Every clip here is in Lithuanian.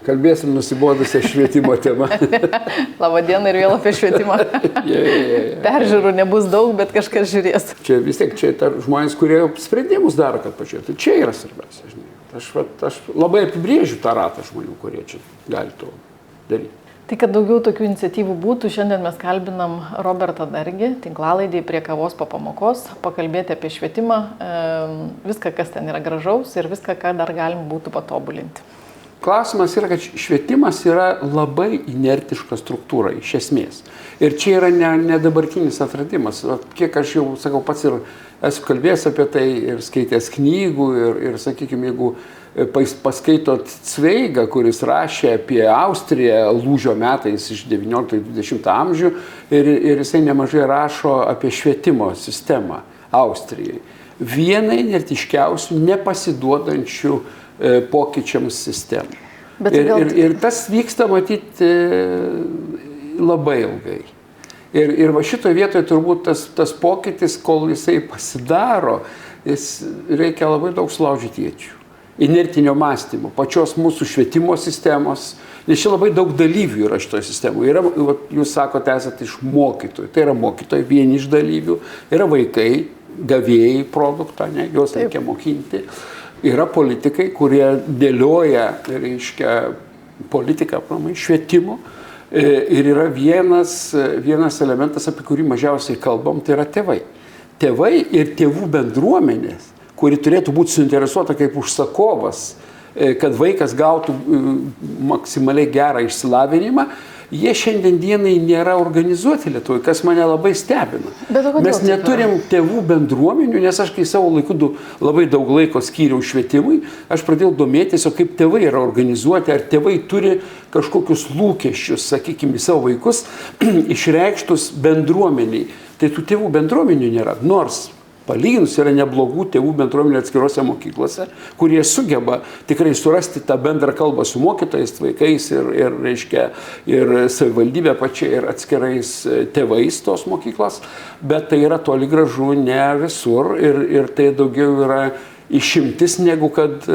Kalbėsim nusibodusią švietimo temą. Labadiena ir vėl apie švietimą. Peržiūrų nebus daug, bet kažkas žiūrės. Čia vis tiek, čia žmonės, kurie sprendimus daro, kad pažiūrėtų. Tai čia yra svarbiausia, žinai. Aš labai apibrėžiu tą ratą žmonių, kurie čia gali to daryti. Tai kad daugiau tokių iniciatyvų būtų, šiandien mes kalbinam Robertą Dargį, tinklalaidį Prie kavos po pamokos, pakalbėti apie švietimą, viską, kas ten yra gražaus ir viską, ką dar galim būtų patobulinti. Klausimas yra, kad švietimas yra labai inertiška struktūra, iš esmės. Ir čia yra ne dabartinis atradimas. Kiek aš jau, sakau, pats ir esu kalbėjęs apie tai ir skaitęs knygų ir sakykime, jeigu paskaitot Cveigą, kuris rašė apie Austriją lūžio metais iš 19-20 amžių ir jisai nemažai rašo apie švietimo sistemą Austrijai. Viena inertiškiausių, nepasiduodančių pokyčiams sistemų. Ir tas vyksta matyti labai ilgai. Ir va šitoje vietoje turbūt tas pokytis, kol jisai pasidaro, reikia labai daug sulaužyti iečių. Inertinio mąstymo, pačios mūsų švietimo sistemos, nes čia labai daug dalyvių yra šitoje sistemoje. Jūs sakote, esate iš mokytojų, tai yra mokytojai, vieni iš dalyvių, yra vaikai, gavėjai produktą, ne, juos reikia mokinti. Yra politikai, kurie dėlioja, reiškia, politiką, švietimo. Ir yra vienas elementas, apie kurį mažiausiai kalbam, tai yra tėvai. Tėvai ir tėvų bendruomenės, kuri turėtų būti suinteresuota kaip užsakovas, kad vaikas gautų maksimaliai gerą išsilavinimą, jie šiandien dienai nėra organizuoti Lietuvoje, kas mane labai stebina. Mes neturim tėvų bendruomenių, nes aš kai savo laiku labai daug laiko skyriau švietimui, aš pradėjau domėtis, o kaip tėvai yra organizuoti, ar tėvai turi kažkokius lūkesčius, sakykime, į savo vaikus, išreikštus bendruomeniai. Tai tų tėvų bendruomenių nėra, nors palyginus yra neblogų tėvų bendruomenių atskirose mokyklose, kurie sugeba tikrai surasti tą bendrą kalbą su mokytojais, vaikais ir savivaldybė pačia ir atskirais tėvais tos mokyklos, bet tai yra toli gražu ne visur ir tai daugiau yra išimtis negu kad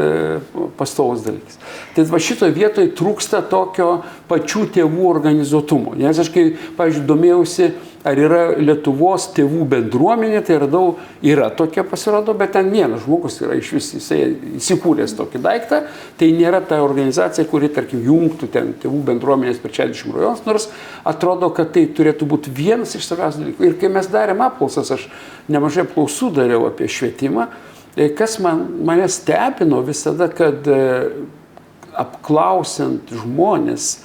pastovus dalykas. Tai va šitoje vietoje trūksta tokio pačių tėvų organizuotumo. Nes aš kai, pavyzdžiui, domėjausi, ar yra Lietuvos tėvų bendruomenė, tai yra tokia pasirodo, bet ten vienas žmogus yra iš vis, jisai įsikūręs tokį daiktą, tai nėra ta organizacija, kuri, tarkim, jungtų ten tėvų bendruomenės per 60 rajonus, nors atrodo, kad tai turėtų būti vienas iš svarbiausių dalykų. Ir kai mes darėm apklausas, aš nemažai apklausų dariau apie švietimą, kas mane stebino visada, kad apklausiant žmonės,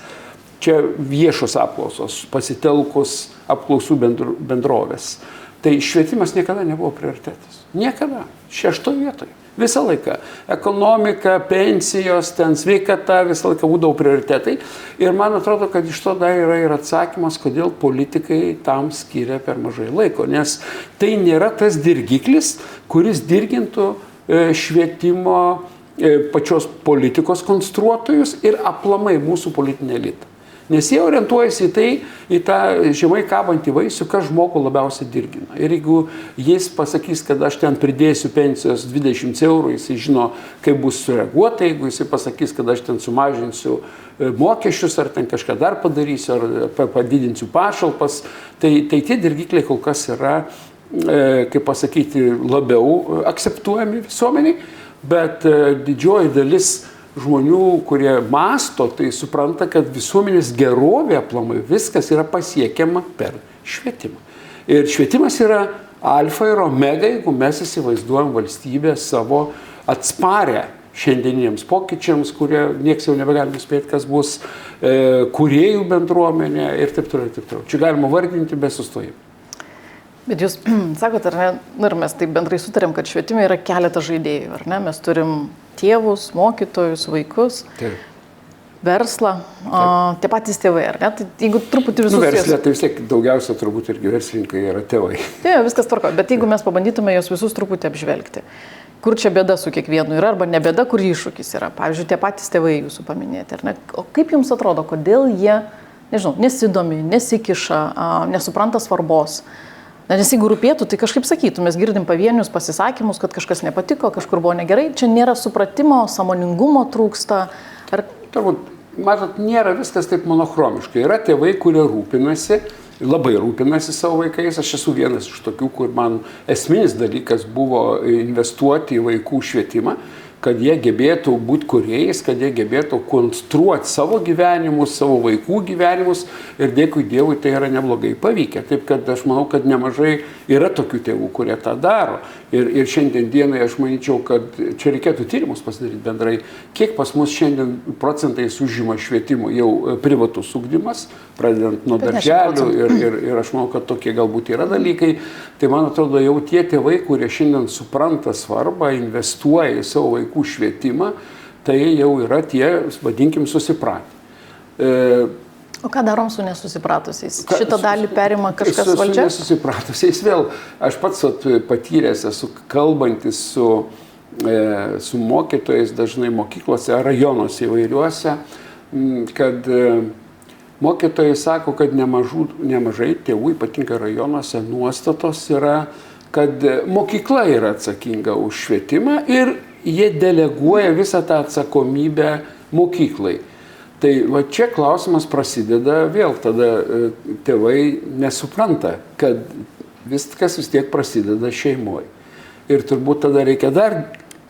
čia viešos apklausos, pasitelkus apklausų bendrovės, tai švietimas niekada nebuvo prioritetas. Niekada. 6 vietoje. Visą laiką. Ekonomika, pensijos, ten sveikata, visą laiką būdavo prioritetai. Ir man atrodo, kad iš to dar yra ir atsakymas, kodėl politikai tam skiria per mažai laiko. Nes tai nėra tas dirgiklis, kuris dirgintų švietimo pačios politikos konstruotojus ir aplamai mūsų politinę elitą. Nes jie orientuojasi į tą žemai kabantį vaisių, kas žmogų labiausiai dirgina. Ir jeigu jis pasakys, kad aš ten pridėsiu pensijos 20 eurų, jis žino, kaip bus sureaguota, jeigu jis pasakys, kad aš ten sumažinsiu mokesčius, ar ten kažką dar padarysiu, ar padidinsiu pašalpas, tai tie dirgikliai kol kas yra, kaip pasakyti, labiau akceptuojami visuomeniai, bet didžioji dalis žmonių, kurie mąsto, tai supranta, kad visuomenės gerovė aplamai viskas yra pasiekiama per švietimą. Ir švietimas yra alfa ir omega, jeigu mes įsivaizduojam valstybę savo atsparę šiandieniniams pokyčiams, kurie nieks jau nebegali nuspėti, kas bus, kūrėjų bendruomenė ir taip toliau, ir taip toliau. Čia galima vardinti be sustojimų. Bet jūs sakot, ar ne, ir mes taip bendrai sutarėm, kad švietime yra keletas žaidėjų, ar ne? Mes turim tėvus, mokytojus, vaikus, verslą, tie patys tėvai, ar ne? Tai jeigu truputį visus... Verslė, tai vis tiek daugiausia turbūt irgi verslininkai yra tėvai. Tai viskas tvarko, bet jeigu mes pabandytume juos visus truputį apžvelgti, kur čia bėda su kiekvienu yra, arba ne bėda, kur iššūkis yra. Pavyzdžiui, tie patys tėvai jūsų paminėti, ar ne? O kaip jums atrodo, kodėl jie, nežinau, nesidomi, nesikiša, nesupranta svarbos? Nes jeigu rūpėtų, tai kažkaip sakytų, mes girdim pavienius pasisakymus, kad kažkas nepatiko, kažkur buvo negerai, čia nėra supratimo, sąmoningumo trūksta. Turbūt matot, nėra viskas taip monochromiškai. Yra tėvai, kurie rūpinasi, labai rūpinasi savo vaikais. Aš esu vienas iš tokių, kur man esminis dalykas buvo investuoti į vaikų švietimą, kad jie gebėtų būti kūrėjais, kad jie gebėtų konstruoti savo gyvenimus, savo vaikų gyvenimus ir dėkui Dievui tai yra neblogai pavykę. Taip kad aš manau, kad nemažai yra tokių tėvų, kurie tą daro. Ir šiandien dienai aš manyčiau, kad čia reikėtų tyrimus pasidaryti bendrai, kiek pas mus šiandien procentais užima švietimo jau privatus ugdymas, pradedant nuo darželių ir aš manau, kad tokie galbūt yra dalykai. Tai man atrodo, jau tie tėvai, kurie šiandien supranta svarbą, investuoja į savo vaikų švietimą, tai jau yra tie, vadinkim, susipratę. O ką darom su nesusipratusiais? Šitą dalį perima kažkas valdžia? Su nesusipratusiais vėl. Aš pats patyręs esu kalbantis su mokytojais dažnai mokyklose, rajonuose įvairiuose, kad mokytojai sako, kad nemažai tėvų, ypatingai rajonuose, nuostatos yra, kad mokykla yra atsakinga už švietimą ir jie deleguoja visą tą atsakomybę mokyklai. Tai va čia klausimas prasideda vėl, tada tėvai nesupranta, kad viskas vis tiek prasideda šeimoje. Ir turbūt tada reikia dar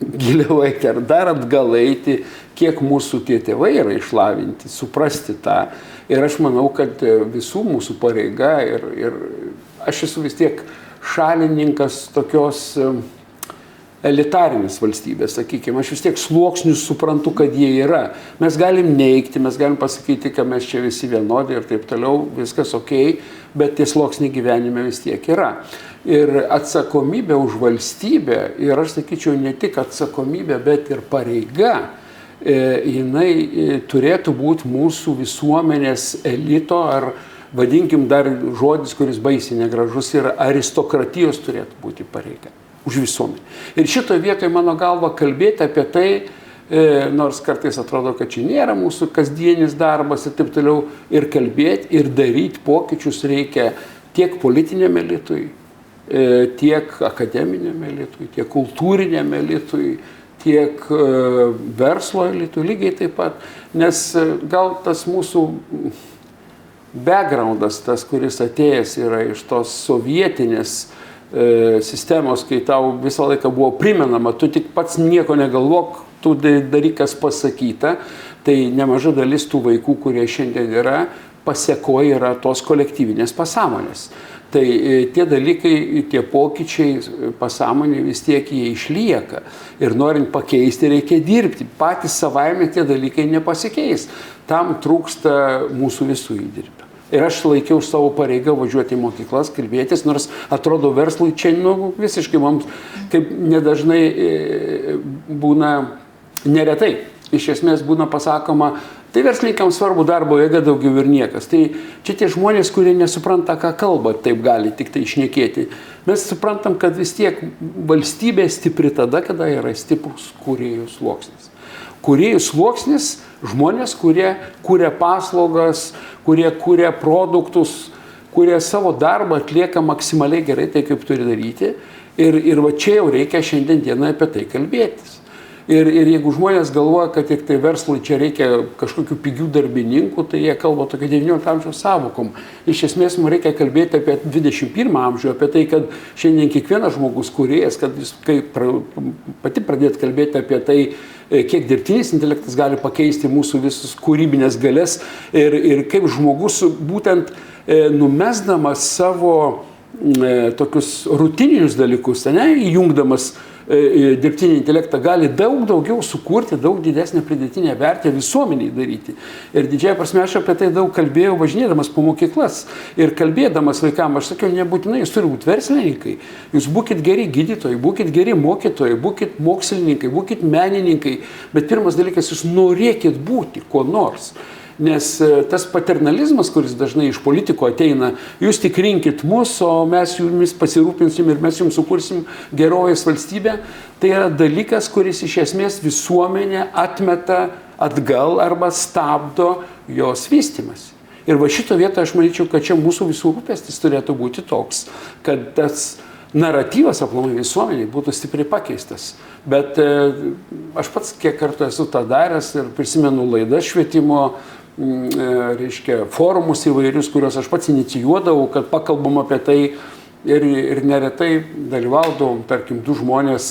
giliau eiti ar dar atgal eiti, kiek mūsų tie tėvai yra išlavinti, suprasti tą. Ir aš manau, kad visų mūsų pareiga ir aš esu vis tiek šalininkas tokios elitarinės valstybės, sakykime, aš vis tiek sluoksnius suprantu, kad jie yra. Mes galim neigti, mes galim pasakyti, kad mes čia visi vienodi ir taip toliau, viskas ok, bet tie sluoksniai gyvenime vis tiek yra. Ir atsakomybė už valstybę, ir aš sakyčiau, ne tik atsakomybė, bet ir pareiga, jinai turėtų būti mūsų visuomenės elito, ar vadinkim dar žodis, kuris baisiai negražus, yra aristokratijos turėtų būti pareiga. Už visuomenę. Ir šitoje vietoje, mano galva, kalbėti apie tai, nors kartais atrodo, kad čia nėra mūsų kasdienis darbas ir taip toliau, ir kalbėti, ir daryti pokyčius reikia tiek politiniam elitui, tiek akademiniam elitui, tiek kultūriniam elitui, tiek verslo elitui, lygiai taip pat. Nes gal tas mūsų backgroundas, tas, kuris atėjęs yra iš tos sovietinės sistemos, kai tau visą laiką buvo primenama, tu tik pats nieko negalvok, tu daryk, kas pasakyta, tai nemaža dalis tų vaikų, kurie šiandien yra, pasiekoja yra tos kolektyvinės pasąmonės. Tai tie dalykai, tie pokyčiai pasąmonė vis tiek jie išlieka. Ir norint pakeisti, reikia dirbti. Patys savaime tie dalykai nepasikeis. Tam trūksta mūsų visų įdirbio. Ir aš laikiau savo pareigą važiuoti į mokyklas, kalbėtis, nors atrodo verslui čia visiškai mums, kaip nedažnai būna, neretai, iš esmės būna pasakoma, tai verslininkams svarbu darbo jėga daugiau ir niekas. Tai čia tie žmonės, kurie nesupranta, ką kalba, taip gali tik tai išnekėti. Mes suprantam, kad vis tiek valstybė stipri tada, kada yra stiprus kūrėjų sluoksnis. Kūrėjų sluoksnis, žmonės, kurie kūrė paslaugas, kurie kūrė produktus, kurie savo darbą atlieka maksimaliai gerai, tai kaip turi daryti. Ir va čia jau reikia šiandien dieną apie tai kalbėtis. Ir jeigu žmonės galvoja, kad tik tai verslui čia reikia kažkokių pigių darbininkų, tai jie kalba tokia 19 amžiaus savokom. Iš esmės mums reikia kalbėti apie 21 amžių, apie tai, kad šiandien kiekvienas žmogus kūrėjas, kad jis pati pradėtų kalbėti apie tai, kiek dirbtinis intelektas gali pakeisti mūsų visus kūrybinės galės ir kaip žmogus būtent numesdamas savo tokius rutininius dalykus, įjungdamas dirbtinį intelektą gali daug daugiau sukurti, daug didesnę pridėtinę vertę visuomeniai daryti. Ir didžiąja prasme aš apie tai daug kalbėjau važinėdamas po mokyklas ir kalbėdamas vaikams, aš sakiau, nebūtinai jūs turi būti verslininkai, jūs būkit geri gydytojai, būkit geri mokytojai, būkit mokslininkai, būkit menininkai, bet pirmas dalykas, jūs norėkit būti kuo nors. Nes tas paternalizmas, kuris dažnai iš politiko ateina, jūs tik rinkit mus, o mes jumis pasirūpinsim ir mes jums sukursim gerovės valstybę, tai yra dalykas, kuris iš esmės visuomenę atmeta atgal arba stabdo jos vystymas. Ir va šito vietoje aš manyčiau, kad čia mūsų visų rūpestis turėtų būti toks, kad tas naratyvas aplamai visuomeniai būtų stipriai pakeistas. Bet aš pats kiek kartų esu tą daręs ir prisimenu laidas švietimo, reiškia, forumus įvairius, kuriuos aš pats inicijuodavau, kad pakalbam apie tai ir neretai dalyvaudavom, tarkim, 2 žmonės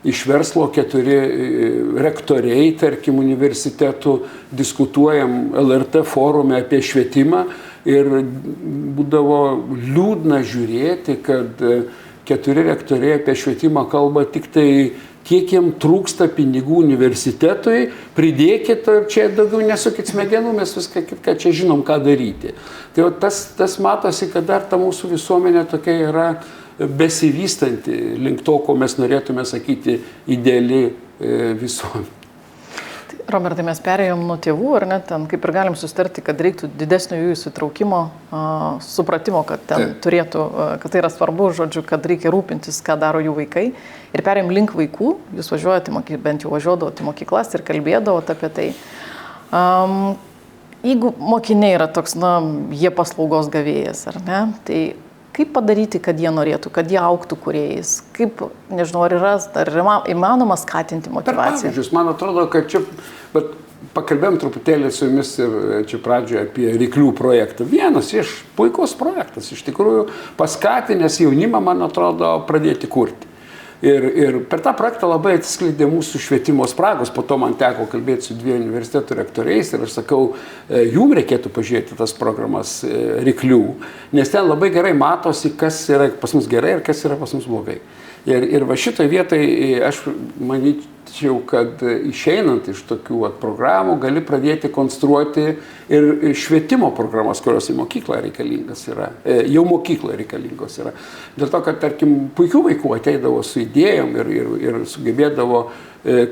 iš verslo, 4 rektoriai, tarkim, universitetų, diskutuojam LRT forume apie švietimą ir būdavo liūdna žiūrėti, kad 4 rektoriai apie švietimą kalba tik tai kiek jiem trūksta pinigų universitetui, pridėkit ir čia daugiau nesukit smegenų, mes viską kitką čia žinom, ką daryti. Tai tas matosi, kad dar ta mūsų visuomenė tokia yra besivystanti link to, ko mes norėtume sakyti, ideali visuomenė. Robertai, mes perėjom nuo tėvų, ar ne, ten kaip ir galim susitarti, kad reiktų didesnio jų įsitraukimo, supratimo, kad ten turėtų, kad tai yra svarbu, žodžiu, kad reikia rūpintis, ką daro jų vaikai. Ir perėjom link vaikų, jūs važiuojate, bent jau važiuodavote į mokyklas ir kalbėdavote apie tai. Jeigu mokiniai yra toks, jie paslaugos gavėjas, ar ne, tai kaip padaryti, kad jie norėtų, kad jie augtų kūrėjais? Kaip, nežinau, ar įmanoma skatinti motyvaciją? Pavyzdžius, man atrodo, kad čia, bet pakalbėjom truputėlį su jumis ir čia pradžioje apie Ryklių projektą. Vienas iš puikus projektas, iš tikrųjų paskatinęs jaunimą, man atrodo, pradėti kurti. Ir per tą projektą labai atsiskleidė mūsų švietimo spragos, po to man teko kalbėti su 2 universitetų rektoriais ir aš sakau, jum reikėtų pažiūrėti tas programas Ryklių, nes ten labai gerai matosi, kas yra pas mus gerai ir kas yra pas mus blogai. Ir va šitoje vietoje aš manyčiau, kad išeinant iš tokių programų gali pradėti konstruoti ir švietimo programas, kurios į mokyklą reikalingas yra, jau mokykloje reikalingos yra. Dėl to, kad, tarkim, puikių vaikų ateidavo su idėjom ir sugebėdavo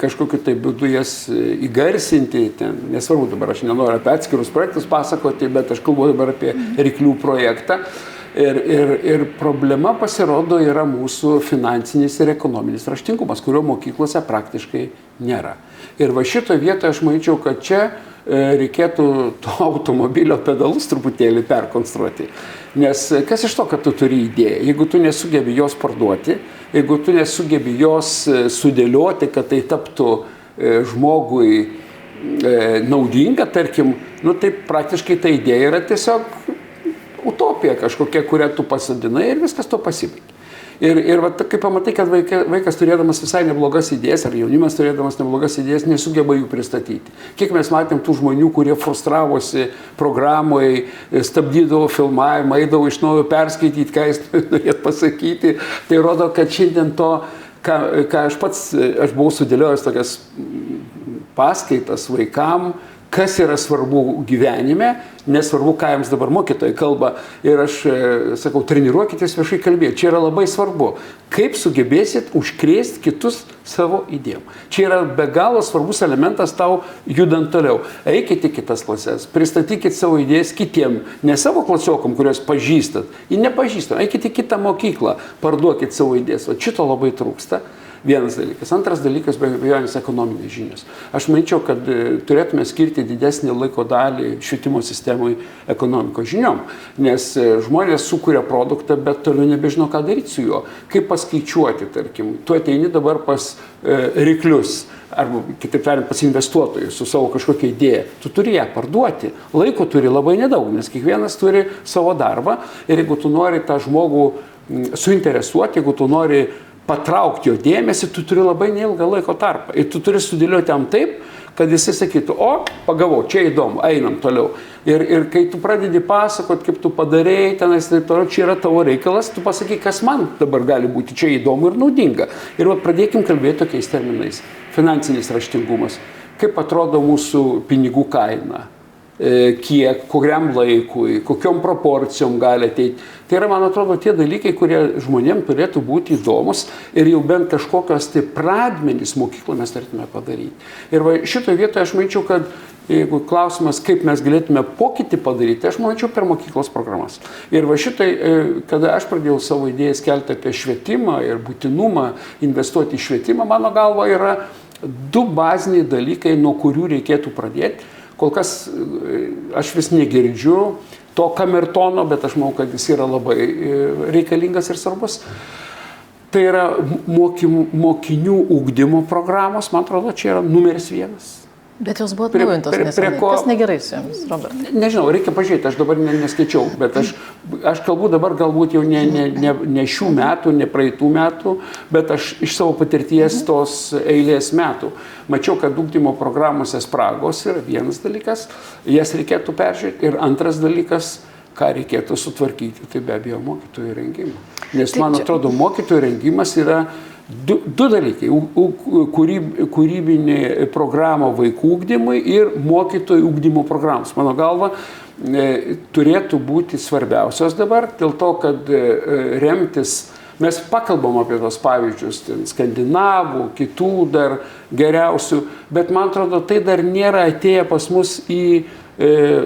kažkokiu tai būdu jas įgarsinti. Ten, nesvarbu, dabar aš nenoriu apie atskirus projektus pasakoti, bet aš kalbu dabar apie Ryklių projektą. Ir problema, pasirodo, yra mūsų finansinis ir ekonominis raštingumas, kurio mokyklose praktiškai nėra. Ir va šitoje vietoje aš manyčiau, kad čia reikėtų to automobilio pedalus truputėlį perkonstruoti. Nes kas iš to, kad tu turi idėją? Jeigu tu nesugebi jos parduoti, jeigu tu nesugebi jos sudėlioti, kad tai taptų žmogui naudinga, tarkim, tai praktiškai ta idėja yra tiesiog utopija kažkokia, kurią tu pasadinai ir viskas to pasibaigia. Ir va, kai pamatai, kad vaikas turėdamas visai neblogas idėjas, ar jaunimas turėdamas neblogas idėjas, nesugeba jų pristatyti. Kiek mes matėm tų žmonių, kurie frustravosi programoje, stabdydavo filmavimą, eidavo iš naujo perskaityti, ką jis norėtų pasakyti, tai rodo, kad šiandien to, ką aš buvau sudėliojęs tokias paskaitas vaikam, kas yra svarbu gyvenime, nesvarbu, ką jums dabar mokytojai kalba. Ir aš sakau, treniruokitės viešai kalbėti. Čia yra labai svarbu. Kaip sugebėsit užkrėsti kitus savo idėjom. Čia yra be galo svarbus elementas tau judant toliau. Eikite į kitas klases, pristatykit savo idėjas kitiem, ne savo klasiokom, kuriuos pažįstat. Jį nepažįstam. Eikite į kitą mokyklą, parduokit savo idėjas. O šito labai trūksta. Vienas dalykas. Antras dalykas, be abejonės, ekonominės žinios. Aš manyčiau, kad turėtume skirti didesnį laiko dalį švietimo sistemui ekonomikos žiniom, nes žmonės sukuria produktą, bet toliau nebežino, ką daryti su juo. Kaip paskaičiuoti, tarkim. Tu ateini dabar pas Ryklius, arba, kitaip tariant, pas investuotojus su savo kažkokia idėja. Tu turi ją parduoti. Laiko turi labai nedaug, nes kiekvienas turi savo darbą ir jeigu tu nori tą žmogų suinteresuoti, jeigu tu nori patraukti jo dėmesį, tu turi labai neilgą laiko tarpą. Ir tu turi sudėlioti jam taip, kad jisai sakytų, o, pagavau, čia įdomu, einam toliau. Ir kai tu pradedi pasakot, kaip tu padarėjai, tenais taip toliau, čia yra tavo reikalas, tu pasakai, kas man dabar gali būti čia įdomu ir naudinga. Ir va, pradėkim kalbėti tokiais terminais. Finansinis raštingumas. Kaip atrodo mūsų pinigų kaina? Kiek, kokiam laikui, kokiom proporcijom gali ateiti. Tai yra, man atrodo, tie dalykai, kurie žmonėm turėtų būti įdomus ir jau bent kažkokios tai pradmenys mokykloje mes turėtume padaryti. Ir va, šitoje vietoje aš manyčiau, kad jeigu klausimas, kaip mes galėtume pokytį padaryti, aš manyčiau per mokyklos programas. Ir va šitai, kada aš pradėjau savo idėjas kelti apie švietimą ir būtinumą investuoti į švietimą, mano galva yra 2 baziniai dalykai, nuo kurių reikėtų pradėti. Kol kas aš vis negirdžiu to kamertono, bet aš manau, kad jis yra labai reikalingas ir svarbus. Tai yra mokinių ugdymo programos, man atrodo, čia yra numeris 1. Bet jos buvo atnaujintos neseniai. Kas negerai su jomis, Robert? Nežinau, reikia pažiūrėti, aš dabar neskaičiau, bet aš kalbu dabar galbūt jau ne šių metų, ne praeitų metų, bet aš iš savo patirties tos eilės metų mačiau, kad ugdymo programose spragos yra vienas dalykas, jas reikėtų peržiūrėti, ir antras dalykas, ką reikėtų sutvarkyti, tai be abejo mokytojų rengimą. Nes man atrodo, mokytojų rengimas yra du dalykai - kūrybinė programa vaikų ugdymui ir mokytojų ugdymo programos. Mano galva, turėtų būti svarbiausios dabar, dėl to, kad remtis, mes pakalbam apie tos pavyzdžius, skandinavų, kitų dar geriausių, bet man atrodo, tai dar nėra atėję pas mus į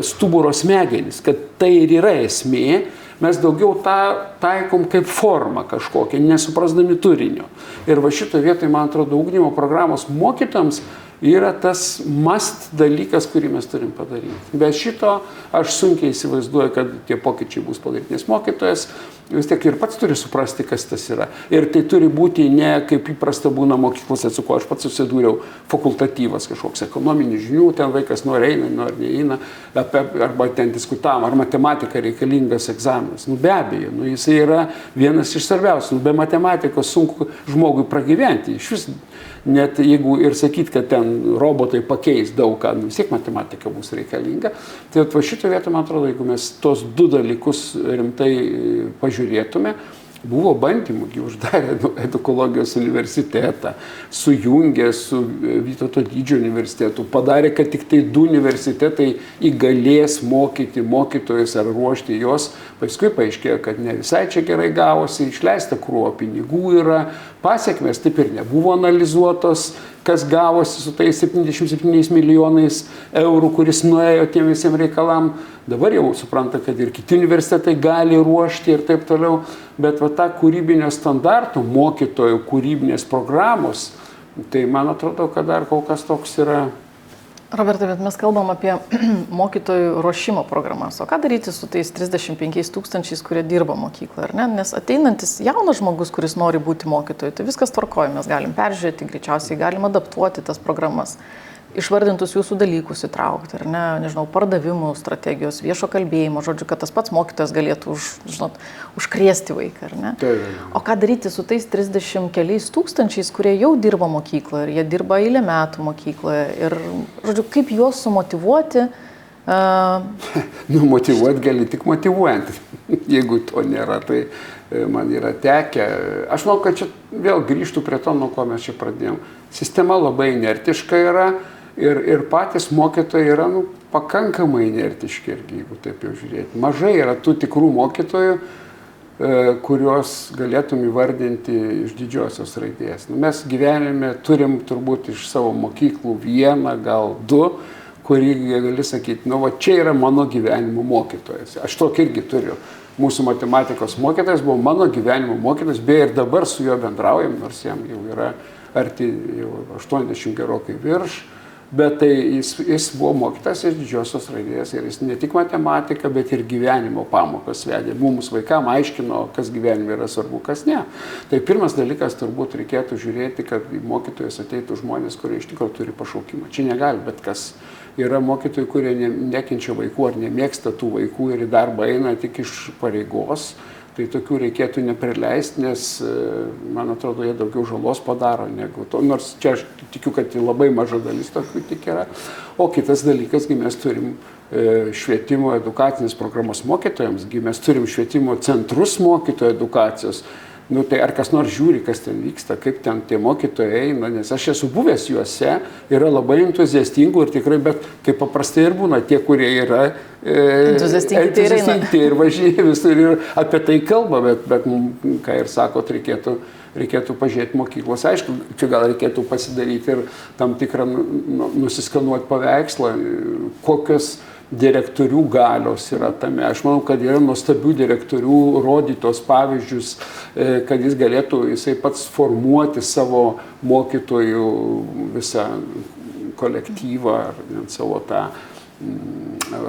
stuburo smegenis, kad tai ir yra esmė. Mes daugiau tą taikom kaip formą kažkokią, nesuprasdami turinio. Ir va šitoje vietoje, man atrodo, ugdymo programos mokytojams yra tas must dalykas, kurį mes turim padaryti. Be šito aš sunkiai įsivaizduoju, kad tie pokyčiai bus padaryti, nes mokytojas vis tiek ir pats turi suprasti, kas tas yra. Ir tai turi būti ne kaip įprasta būna mokyklose, su kuo aš pats susidūriau, fakultatyvas kažkoks ekonominių žinių, ten vaikas nori eina, nori neina, arba ten diskutavom, ar matematika reikalingas egzaminas. Nu be abejo, jisai yra vienas iš svarbiausių. Be matematikos sunku žmogui pragyventi. Iš vis, net jeigu ir sakyt, kad ten robotai pakeis daug ką, vis tiek matematika bus reikalinga. Tai va šitoje vietoje, man atrodo, jeigu mes tos du dalykus rimtai pažiūrėtume, buvo bandymų, uždarė edukologijos universitetą, sujungė su Vytauto Didžiojo universitetu, padarė, kad tik tai 2 universitetai įgalės mokyti mokytojus ar ruošti jos. Paskui paaiškėjo, kad ne visai čia gerai gavosi, išleista krūva pinigų yra, pasiekmes taip ir nebuvo analizuotos, kas gavosi su tais 77 milijonais eurų, kuris nuėjo tiem visiems reikalam. Dabar jau supranta, kad ir kiti universitetai gali ruošti ir taip toliau, bet va ta kūrybinio standartų, mokytojų kūrybinės programos, tai man atrodo, kad dar kol kas toks yra. Robertai, bet mes kalbam apie mokytojų ruošimo programas. O ką daryti su tais 35 000, kurie dirba mokykloje, ar ne? Nes ateinantis jaunas žmogus, kuris nori būti mokytoju, tai viskas tvarkoja, mes galim peržiūrėti, greičiausiai galim adaptuoti tas programas, išvardintus jūsų dalykus įtraukti, ar ne, nežinau, pardavimų strategijos, viešo kalbėjimo, žodžiu, kad tas pats mokytojas galėtų užkrėsti vaiką, ar ne? O ką daryti su tais 30 keliais tūkstančiais, kurie jau dirba mokykloje ir jie dirba eilę metų mokykloje ir, žodžiu, kaip juos sumotyvuoti? Motyvuoti gali tik motyvuojant. Jeigu to nėra, tai man yra tekę. Aš manau, kad čia vėl grįžtų prie to, nuo ko mes čia pradėjom. Sistema labai inertiška yra. Ir patys mokytojai yra pakankamai inertiški, jeigu taip jau žiūrėti. Mažai yra tų tikrų mokytojų, kuriuos galėtum įvardinti iš didžiosios raidės. Mes gyvenime turim turbūt iš savo mokyklų 1, gal 2, kurį gali sakyti, va čia yra mano gyvenimo mokytojas. Aš tokį irgi turiu. Mūsų matematikos mokytojas buvo mano gyvenimo mokytojas, beje ir dabar su juo bendraujam, nors jam jau yra arti jau 80 gerokai virš. Bet tai jis buvo mokytas iš didžiosios raidės ir jis ne tik matematiką, bet ir gyvenimo pamokas vedė. Mums vaikam aiškino, kas gyvenime yra svarbu, kas ne. Tai pirmas dalykas turbūt reikėtų žiūrėti, kad į mokytojus ateitų žmonės, kurie iš tikrųjų turi pašaukimą. Čia negali, bet kas. Yra mokytojai, kurie nekenčia vaikų ar nemėgsta tų vaikų ir į darbą eina tik iš pareigos. Tai tokių reikėtų neprileisti, nes, man atrodo, jie daugiau žalos padaro negu to. Nors čia aš tikiu, kad labai maža dalis tokių tik yra. O kitas dalykas, mes turim švietimo edukacinės programos mokytojams, mes turim švietimo centrus mokytojų edukacijos. Tai ar kas nors žiūri, kas ten vyksta, kaip ten tie mokytojai eina, nes aš esu buvęs juose, yra labai entuziastingų ir tikrai, bet kaip paprastai ir būna, tie, kurie yra entuziastingi ir važinėja visur ir apie tai kalba, bet ką ir sakot, reikėtų pažiūrėti mokyklos. Aišku, čia gal reikėtų pasidaryti ir tam tikrą nusiskanuoti paveikslą, kokios direktorių galios yra tame. Aš manau, kad yra nuostabių direktorių, rodytos pavyzdžius, kad jis galėtų jisai pats formuoti savo mokytojų visą kolektyvą ar savo tą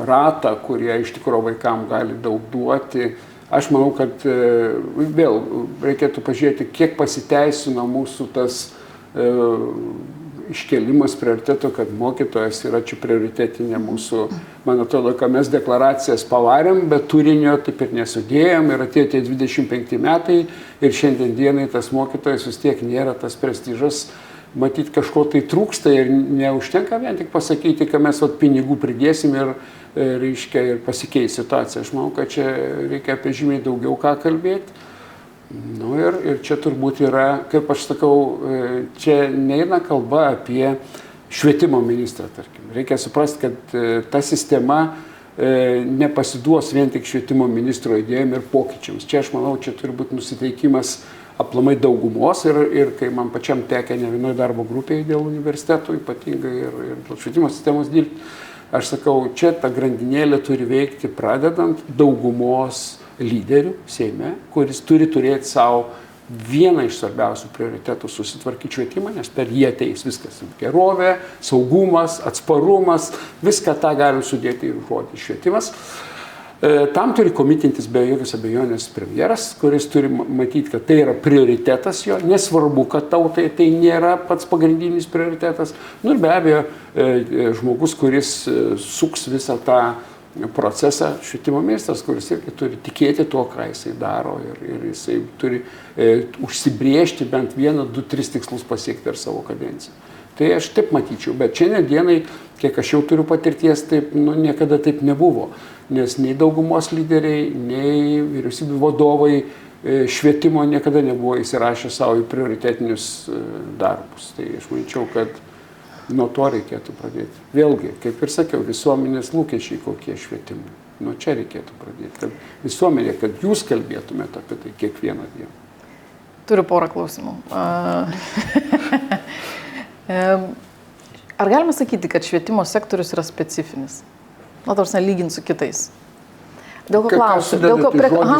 ratą, kurie iš tikrųjų vaikam gali daug duoti. Aš manau, kad vėl reikėtų pažiūrėti, kiek pasiteisino mūsų tas iškelimas prioriteto, kad mokytojas yra čia prioritetinė mūsų, man atrodo, kad mes deklaracijas pavarėm, bet turinio taip ir nesudėjom ir atėjo tie 25 metai ir šiandien dienai tas mokytojas vis tiek nėra tas prestižas, matyt kažko tai trūksta ir neužtenka vien tik pasakyti, kad mes pinigų pridėsim ir, reiškia, ir pasikeis situacija. Aš manau, kad čia reikia apie žymiai daugiau ką kalbėti. Nu ir čia turbūt yra, kaip aš sakau, čia neina kalba apie švietimo ministrą, tarkim. Reikia suprasti, kad ta sistema nepasiduos vien tik švietimo ministro idėjom ir pokyčiams. Čia aš manau, čia turi būti nusiteikimas aplamai daugumos ir kai man pačiam tekia ne vienoje darbo grupėje dėl universitetų, ypatingai ir dėl švietimo sistemos dirbti, aš sakau, čia ta grandinėlė turi veikti pradedant daugumos lyderių Seime, kuris turi turėti savo vieną iš svarbiausių prioritetų susitvarkyti švietimą, nes per jį ateis viskas. Gerovė, saugumas, atsparumas, viską tą galim sudėti į žodį švietimas. Tam turi komitintis be jokios abejonės premjeras, kuris turi matyti, kad tai yra prioritetas jo, nesvarbu, kad tautai tai nėra pats pagrindinis prioritetas. Nu ir be abejo, žmogus, kuris suks visą tą procesą, švietimo ministras, kuris irgi turi tikėti tuo, ką jisai daro ir jisai turi užsibriežti bent 1, 2, 3 tikslus pasiekti per savo kadenciją. Tai aš taip matyčiau, bet šiandien dienai, kiek aš jau turiu patirties, taip, niekada taip nebuvo, nes nei daugumos lyderiai, nei vyriausybių vadovai švietimo niekada nebuvo įsirašę savo į prioritetinius darbus. Tai aš manyčiau, kad nuo to reikėtų pradėti. Vėlgi, kaip ir sakiau, visuomenės lūkesčiai kokie švietimui. Nuo čia reikėtų pradėti. Kad visuomenė, kad jūs kalbėtumėte apie tai kiekvieną dieną. Turiu porą klausimų. Ar galima sakyti, kad švietimo sektorius yra specifinis? Na, tarsi lyginti su kitais. Dėl ko klausiu? Dėl ko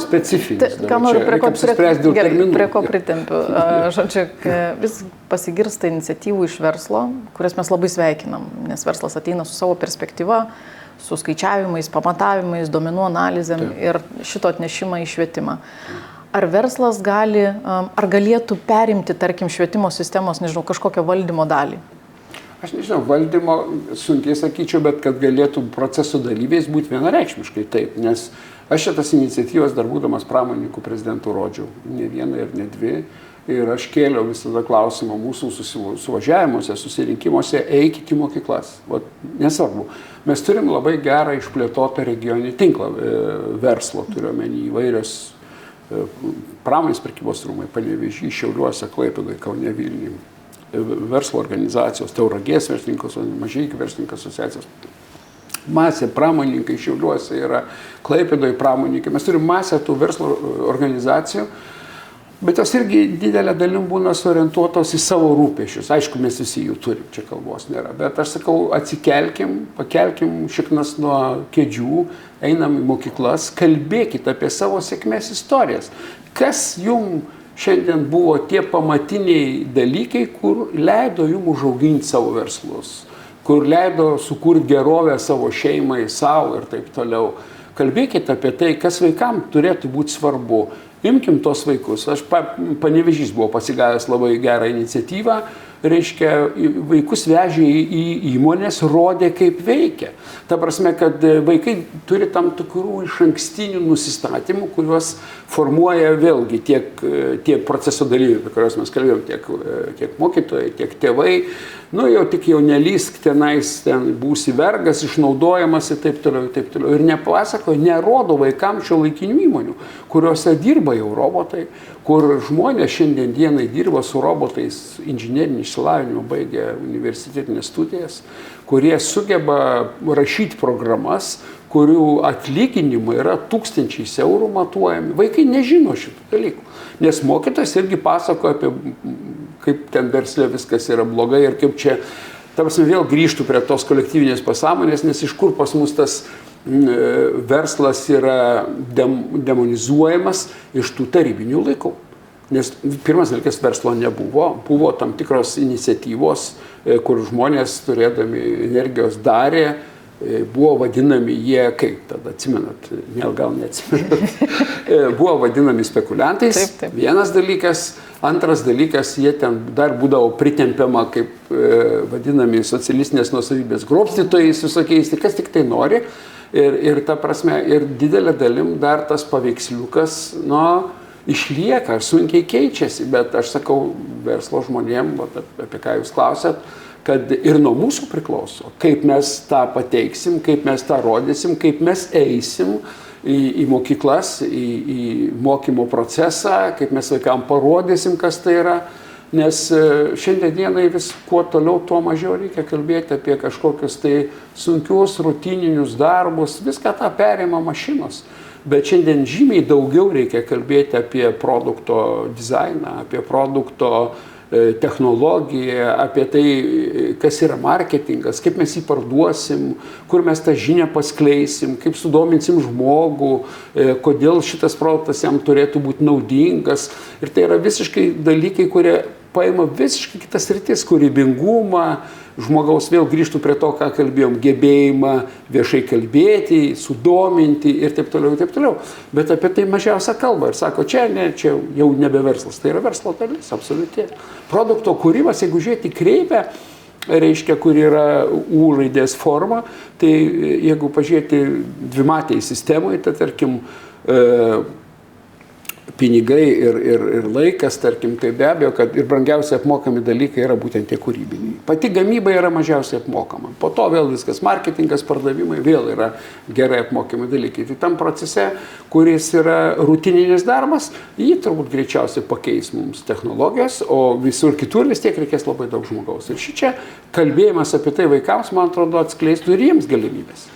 specifinis? Ką noriu, prie ko pritempiu. Žodžiu, vis pasigirsta iniciatyvų iš verslo, kurias mes labai sveikinam, nes verslas ateina su savo perspektyva, su skaičiavimais, pamatavimais, duomenų analizėm ir šito atnešimą į švietimą. Ar verslas gali, ar galėtų perimti, tarkim, švietimo sistemos, nežinau, kažkokią valdymo dalį? Aš nežinau, valdymo sunkiai sakyčiau, bet kad galėtų proceso dalyviais būti vienareikšmiškai taip, nes aš šitas iniciatyvas dar būdamas pramonininkų prezidentų rodžiau, ne vieną ir ne dvi, ir aš kėliau visada klausimą mūsų suvažiavimuose, susirinkimuose, eikite į mokyklas. Vat, nesvarbu, mes turim labai gerą išplėtotą regioninį tinklą verslo, turiuomenį įvairios pramonės prekybos rūmai, Panevėžy, Šiauliuose, Klaipėdoje, Kaune, Vilniuje. Verslo organizacijos, Tauragės verslininkų, Mažeikių verslininkų asociacijos. Masė pramoninkai Šiauliuose yra, Klaipėdoje pramoninkai. Mes turim masę tų verslo organizacijų, bet jos irgi didelė dalim būna suorientuotos į savo rūpesčius. Aišku, mes visi jų turim, čia kalbos nėra. Bet aš sakau, atsikelkim, pakelkim šiknas nuo kėdžių, einam į mokyklas, kalbėkit apie savo sėkmės istorijas. Kas jums šiandien buvo tie pamatiniai dalykai, kur leido jums užauginti savo verslus, kur leido sukurti gerovę savo šeimai, savo ir taip toliau. Kalbėkite apie tai, kas vaikams turėtų būti svarbu. Imkim tos vaikus. Aš Panevėžys buvo pasigavęs labai gerą iniciatyvą, reiškia, vaikus vežė į įmonės, rodė, kaip veikia. Ta prasme, kad vaikai turi tam tikrų išankstinių nusistatymų, kuriuos formuoja vėlgi tiek proceso dalyviai, apie kuriuos mes kalbėjom, tiek mokytojai, tiek tėvai. Nu, jau tik jau nelysk tenais, ten būsi vergas, išnaudojamas ir taip toliau, ir taip toliau. Ir nepasakoja, nerodo vaikams šiuolaikinių įmonių, kuriuose dirba jau robotai, kur žmonės šiandien dienai dirba su robotais, inžinerinį išsilavinimą baigę universitetinės studijas, kurie sugeba rašyti programas, kurių atlyginimai yra 1000 eurų matuojami. Vaikai nežino šitų dalykų, nes mokytojas irgi pasakoja apie, kaip ten versle viskas yra blogai ir kaip čia, ta prasme, vėl grįžtų prie tos kolektyvinės pasąmonės, nes iš kur pas mus tas verslas yra demonizuojamas iš tų tarybinių laikų. Nes pirmas dalykas, verslo nebuvo, buvo tam tikros iniciatyvos, kur žmonės turėdami energijos darė, buvo vadinami jie, kaip tada atsimenat, gal neatsimenat, buvo vadinami spekuliantais. Taip. Vienas dalykas. Antras dalykas, jie ten dar būdavo pritempiama kaip vadinami socialistinės nuosavybės grobstytojais visokiais, tai kas tik tai nori. Ir ta prasme, ir didelė dalim dar tas paveiksliukas, išlieka, sunkiai keičiasi, bet aš sakau verslo žmonėm, apie ką jūs klausėt, kad ir nuo mūsų priklauso, kaip mes tą pateiksim, kaip mes tą rodysim, kaip mes eisim į mokyklas, į mokymo procesą, kaip mes vaikam parodysim, kas tai yra. Nes šiandien dienai vis kuo toliau, tuo mažiau reikia kalbėti apie kažkokius tai sunkius, rutininius darbus, viską tą perima mašinos. Bet šiandien žymiai daugiau reikia kalbėti apie produkto dizainą, apie produkto technologiją, apie tai, kas yra marketingas, kaip mes jį parduosim, kur mes tą žinią paskleisim, kaip sudominsim žmogų, kodėl šitas produktas jam turėtų būti naudingas. Ir tai yra visiškai dalykai, kurie paima visiškai kitas sritis, kūrybingumą, žmogaus, vėl grįžtų prie to, ką kalbėjom, gebėjimą viešai kalbėti, sudominti ir taip toliau, ir taip toliau. Bet apie tai mažiausia kalba ir sako, čia jau nebe verslas, tai yra verslo dalis, absoliučiai. Produkto kūrimas, jeigu žiūrėti kreivę, reiškia, kur yra U raidės forma, tai jeigu pažiūrėti dvimatėj sistemoje, tai tarkim, pinigai ir laikas, tarkim, tai be abejo, kad ir brangiausiai apmokami dalykai yra būtent tie kūrybiniai. Pati gamyba yra mažiausiai apmokama. Po to vėl viskas, marketingas, pardavimai vėl yra gerai apmokami dalykai. Tai tam procese, kuris yra rutininis darbas, jį turbūt greičiausiai pakeis mums technologijos, o visur kitur vis tiek reikės labai daug žmogaus. Ir šičia kalbėjimas apie tai vaikams, man atrodo, atskleistų ir jiems galimybės.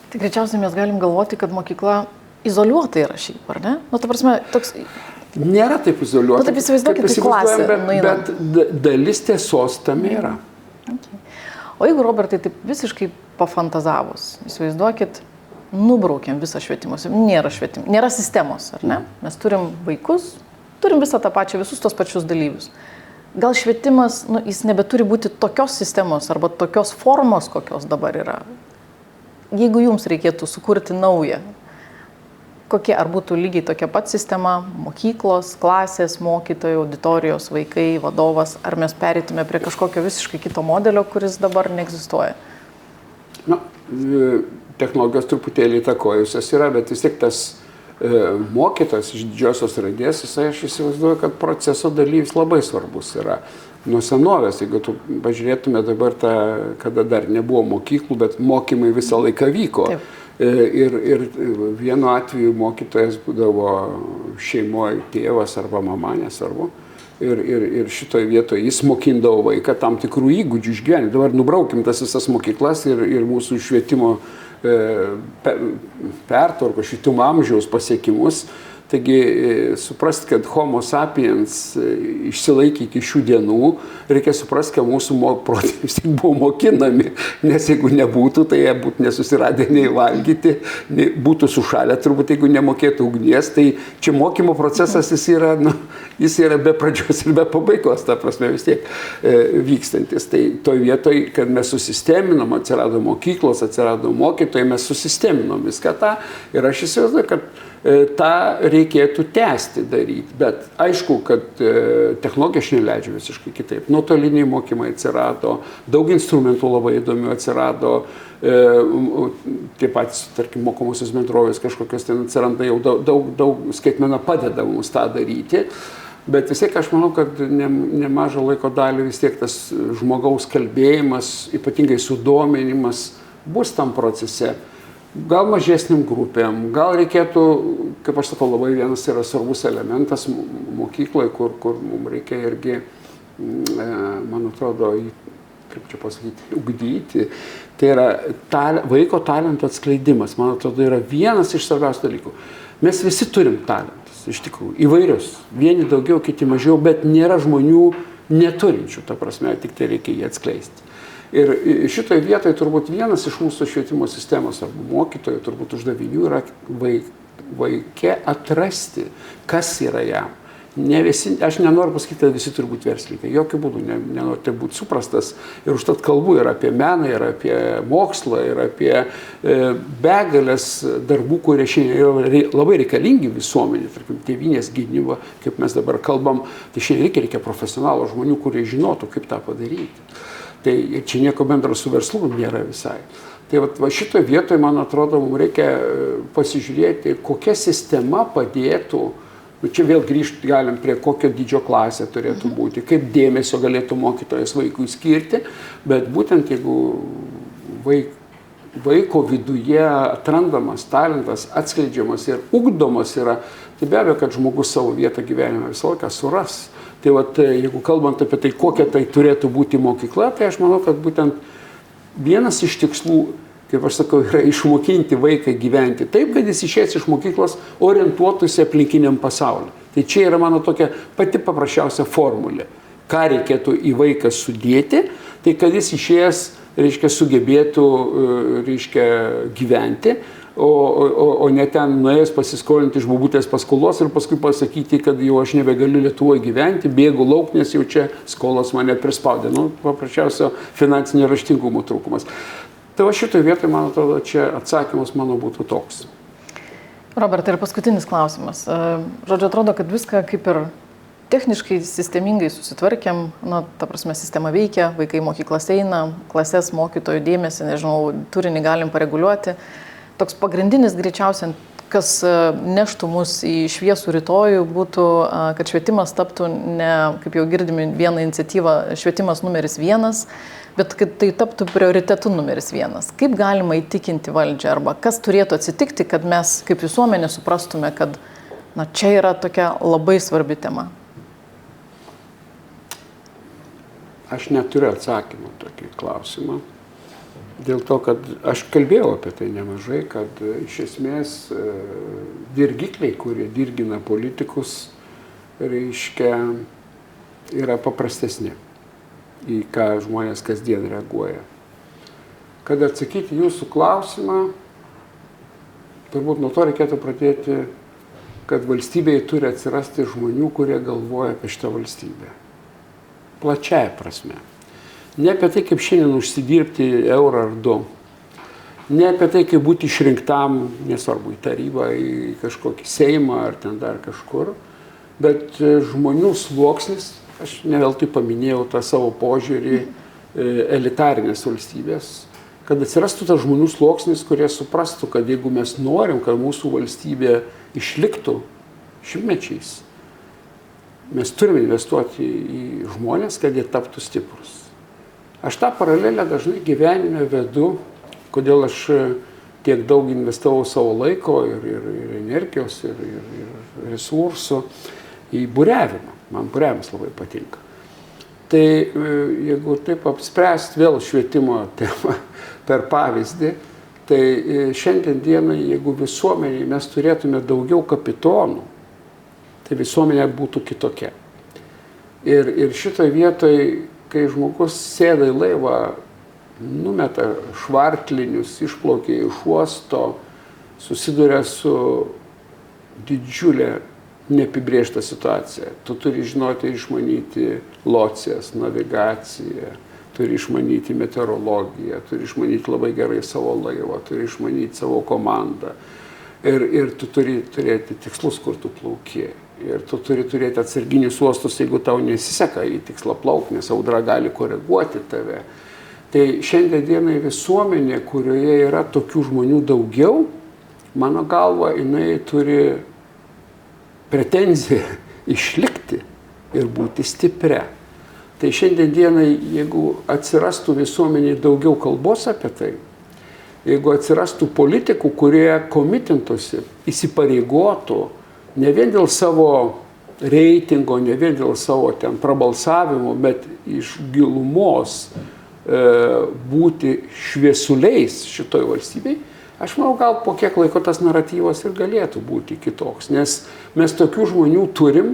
Tai greičiausiai mes galim galvoti, kad mokykla izoliuotai yra šiaip, ar ne? Ta prasme, toks... Nėra taip izoliuotai. Taip įsivaizduokit, į klasę bet dalis tiesos tam yra. Okay. O jeigu, Robertai, taip visiškai pafantazavus, įsivaizduokit, nubraukiam visą švietimo, nėra sistemos, ar ne? Mes turim vaikus, turim visą tą pačią, visus tos pačius dalyvius. Gal švietimas, jis nebeturi būti tokios sistemos arba tokios formos, kokios dabar yra. Jeigu jums reikėtų sukurti naują, ar būtų lygiai tokia pat sistema, mokyklos, klasės, mokytojai, auditorijos, vaikai, vadovas, ar mes pereitume prie kažkokio visiškai kito modelio, kuris dabar neegzistuoja? Technologijos truputėlį įtakojusios yra, bet vis tiek tas mokytojas iš didžiosios raidės, aš įsivaizduoju, kad proceso dalyvis labai svarbus yra. Nuo senovės, jeigu tu pažiūrėtume dabar kada dar nebuvo mokyklų, bet mokymai visą laiką vyko. Taip. Ir vienu atveju mokytojas būdavo šeimoje tėvas arba mama, nesvarbu. Ir šitoje vietoje jis mokindavo vaiką tam tikrų įgūdžių išgyventi. Dabar nubraukim tas visas mokyklas ir mūsų švietimo pertvarko, švietimo amžiaus pasiekimus. Taigi suprasti, kad homo sapiens išsilaikė iki šių dienų, reikia suprasti, kad mūsų protėviai vis tik buvo mokinami, nes jeigu nebūtų, tai jie būtų nesusiradę nei valgyti, būtų sušalę turbūt, jeigu nemokėtų ugnies. Tai čia mokymo procesas jis yra be pradžios ir be pabaigos, ta prasme vis tiek vykstantis. Tai toj vietoj, kad mes susisteminom, atsirado mokyklos, atsirado mokytojai, mes susisteminom viską tą ir aš įsivaizduoju, kad tą reikėtų tęsti daryti, bet aišku, kad technologija neleidžia visiškai kitaip. Nuotoliniai mokymai atsirado, daug instrumentų labai įdomių atsirado, tie patys, tarkim, mokomosios bendrovės kažkokios ten atsiranda, jau daug skaitmena padeda mums tą daryti, bet vis tiek aš manau, kad nemažą laiko dalį vis tiek tas žmogaus kalbėjimas, ypatingai sudominimas bus tam procese. Gal mažesniam grupėm, gal reikėtų, kaip aš sakau, labai vienas yra svarbus elementas mokykloje, kur mums reikia irgi, man atrodo, kaip čia pasakyti, ugdyti. Tai yra vaiko talento atskleidimas, man atrodo, yra vienas iš svarbiausių dalykų. Mes visi turim talentus, iš tikrųjų, įvairius. Vieni daugiau, kiti mažiau, bet nėra žmonių neturinčių, ta prasme, tik tai reikia jį atskleisti. Ir šitoje vietoje turbūt vienas iš mūsų švietimo sistemos arba mokytojų turbūt uždavinių yra vaikė atrasti, kas yra jam. ne visi, aš nenoriu pasakyti, kad visi turi būti verslininkai, jokių būdų nenoriu tai būti suprastas. Ir užtat kalbu ir apie meną, ir apie mokslą, ir apie begalės darbų, kurie šiandien yra labai reikalingi visuomenė, tarkim, tėvynės gynyba, kaip mes dabar kalbam, tai šiandien reikia profesionalų žmonių, kurie žinotų, kaip tą padaryti. Tai čia nieko bendro su verslu nėra visai. Tai va šitoje vietoje, man atrodo, mums reikia pasižiūrėti, kokia sistema padėtų, čia vėl grįžti galim prie kokio dydžio klasė turėtų būti, kaip dėmesio galėtų mokytojas vaikui skirti, bet būtent jeigu vaiko viduje atrandamas talentas, atskleidžiamas ir ugdomas yra, tai be abejo, kad žmogus savo vietą gyvenime visą laiką suras. Tai vat, jeigu kalbant apie tai, kokia tai turėtų būti mokykla, tai aš manau, kad būtent vienas iš tikslų, kaip aš sakau, yra išmokinti vaiką gyventi taip, kad jis išėjęs iš mokyklos orientuotųsi aplinkiniam pasauliu. Tai čia yra mano tokia pati paprasčiausia formulė. Ką reikėtų į vaiką sudėti, tai kad jis išėjęs, reiškia, sugebėtų, reiškia, gyventi, o ne ten nuėjęs pasiskolinti iš bobutės paskolos ir paskui pasakyti, kad jau aš nebegaliu Lietuvoje gyventi, bėgu lauk, nes jau čia skolos mane prispaudė. Paprasčiausio finansinio raštingumo trūkumas. Tai va šitoje vietoje, man atrodo, čia atsakymas mano būtų toks. Robertai, ir paskutinis klausimas. Žodžiu, atrodo, kad viską kaip ir techniškai, sistemingai susitvarkėm, ta prasme, sistema veikia, vaikai mokyklas eina, klasės mokytojų dėmesį, nežinau, turinį galim pareguliuoti. Toks pagrindinis greičiausiai, kas neštų mus į šviesų rytojų, būtų, kad švietimas taptų ne, kaip jau girdime, vieną iniciatyvą, švietimas numeris 1, bet kad tai taptų prioritetu numeris 1. Kaip galima įtikinti valdžią arba kas turėtų atsitikti, kad mes kaip visuomenė suprastume, kad čia yra tokia labai svarbi tema? Aš neturiu atsakymą tokį klausimą. Dėl to, kad aš kalbėjau apie tai nemažai, kad iš esmės dirgikliai, kurie dirgina politikus, reiškia, yra paprastesni, į ką žmonės kasdien reaguoja. Kad atsakyti jūsų klausimą, turbūt nuo to reikėtų pradėti, kad valstybėje turi atsirasti žmonių, kurie galvoja apie šitą valstybę. Plačiaja prasme. Ne apie tai, kaip šiandien užsidirbti eurą ar 2. Ne apie tai, kaip būti išrinktam, nesvarbu, į tarybą, į kažkokį Seimą ar ten dar kažkur. Bet žmonių sluoksnis, aš ne veltui paminėjau tą savo požiūrį elitarinės valstybės, kad atsirastų tas žmonių sluoksnis, kurie suprastų, kad jeigu mes norim, kad mūsų valstybė išliktų šimtmečiais, mes turime investuoti į žmonės, kad jie taptų stiprus. Aš tą paralelę dažnai gyvenime vedu, kodėl aš tiek daug investavau savo laiko ir energijos, ir resursų į buriavimą. Man buriavimas labai patinka. Tai jeigu taip apspręst vėl švietimo temą per pavyzdį, tai šiandien dienai, jeigu visuomeniai mes turėtume daugiau kapitonų, tai visuomenė būtų kitokia. Ir šitoje vietoje, kai žmogus sėda į laivą, numeta švartlinius, išplaukia iš uosto, susiduria su didžiulė neapibrėžta situacija. Tu turi žinoti, išmanyti locijas, navigaciją, turi išmanyti meteorologiją, turi išmanyti labai gerai savo laivą, turi išmanyti savo komandą. Ir tu turi turėti tikslus, kur tu plauki. Ir tu turi turėti atsarginius uostus, jeigu tau nesiseka į tikslą plaukti, nes audra gali koreguoti tave. Tai šiandien dienai visuomenė, kurioje yra tokių žmonių daugiau, mano galva, jinai turi pretenziją išlikti ir būti stipria. Tai šiandien dienai, jeigu atsirastų visuomeniai daugiau kalbos apie tai, jeigu atsirastų politikų, kurie komitintųsi, įsipareigotų, ne vien dėl savo reitingo, ne vien dėl savo ten prabalsavimo, bet iš gilumos būti šviesuliais šitoj valstybei, aš manau, gal po kiek laiko tas naratyvas ir galėtų būti kitoks. Nes mes tokių žmonių turim,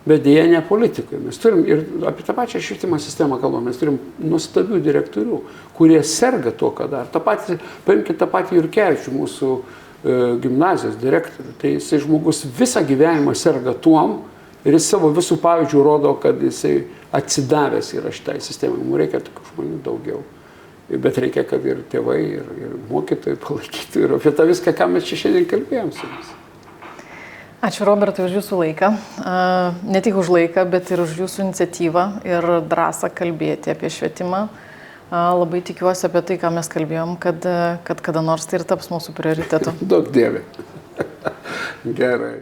bet dėja ne politikai. Mes turim ir apie tą pačią švietimo sistemą kalbame, mes turim nuostabių direktorių, kurie serga to, ką dar. Paimkite tą patį Jurkevičių, mūsų gimnazijos direktorių. Tai jisai žmogus visą gyvenimą serga tuom ir jis savo visų pavyzdžių rodo, kad jisai atsidavęs yra šitai sistemai. Mums reikia tokių žmonių daugiau. Bet reikia, kad ir tėvai, ir mokytojai palaikytų ir apie tą viską, ką mes čia šiandien kalbėjom su jums. Ačiū, Robertai, už jūsų laiką. Ne tik už laiką, bet ir už jūsų iniciatyvą ir drąsą kalbėti apie švietimą. Labai tikiuosi apie tai, ką mes kalbėjom, kad kada nors tai ir taps mūsų prioritetu. Daug dievė. Gerai.